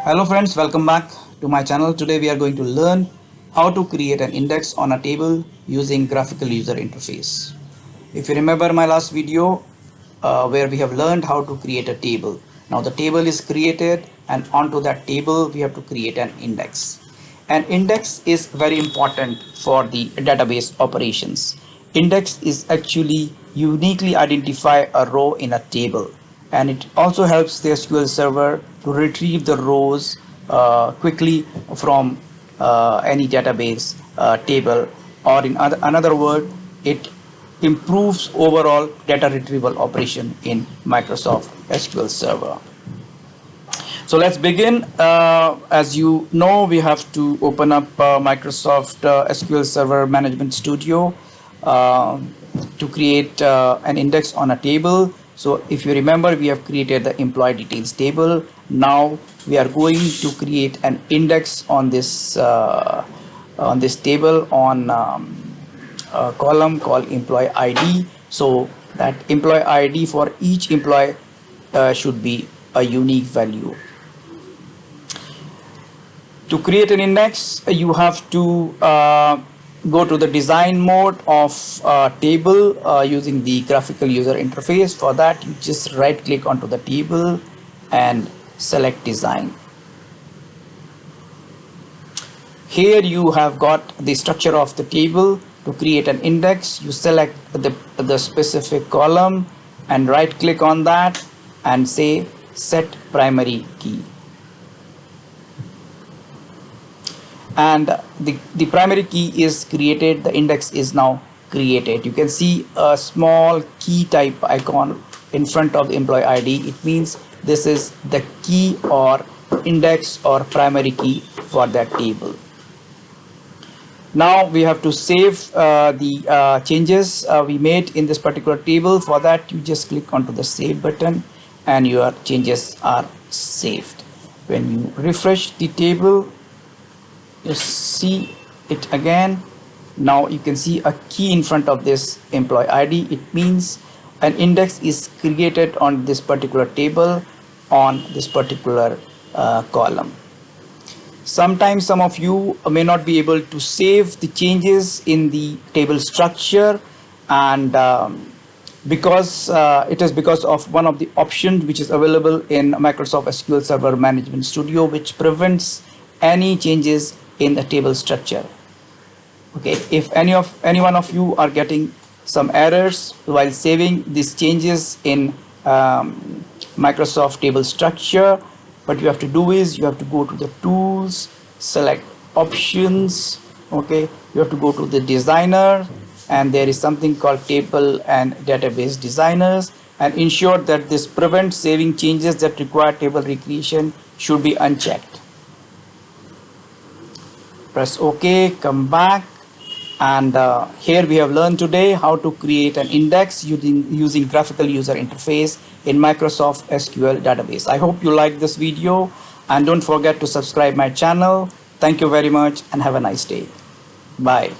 Hello friends, welcome back to my channel. Today we are going to learn how to create an index on a table using graphical user interface. If you remember my last video where we have learned how to create a table. Now the table is created and onto that table we have to create an index. An index is very important for the database operations. Index is actually uniquely identify a row in a table, and it also helps the SQL server to retrieve the rows quickly from any database table, or in another word, it improves overall data retrieval operation in Microsoft SQL Server. So let's begin. As you know, we have to open up Microsoft SQL Server Management Studio to create an index on a table. So if you remember, we have created the employee details table. Now we are going to create an index on this table on a column called employee ID. So that employee ID for each employee should be a unique value. To create an index, you have to go to the design mode of table using the graphical user interface. For that, you just right click onto the table and select design. Here you have got the structure of the table. To create an index, you select the specific column and right click on that and say set primary key. And the primary key is created, the index is now created. You can see a small key type icon in front of the employee ID. It means this is the key or index or primary key for that table. Now we have to save the changes we made in this particular table. For that, you just click onto the save button and your changes are saved. When you refresh the table, you see it again. Now you can see a key in front of this employee ID. It means an index is created on this particular table on this particular column. Sometimes some of you may not be able to save the changes in the table structure, and because it is because of one of the options which is available in Microsoft SQL Server Management Studio, which prevents any changes in the table structure. Okay, if any one of you are getting some errors while saving these changes in Microsoft table structure, what you have to do is you have to go to the tools, select options. Okay, you have to go to the designer, and there is something called table and database designers, and ensure that this prevent saving changes that require table recreation should be unchecked. Press OK, come back, and here we have learned today how to create an index using graphical user interface in Microsoft SQL database. I hope you like this video, and don't forget to subscribe my channel. Thank you very much and have a nice day. Bye.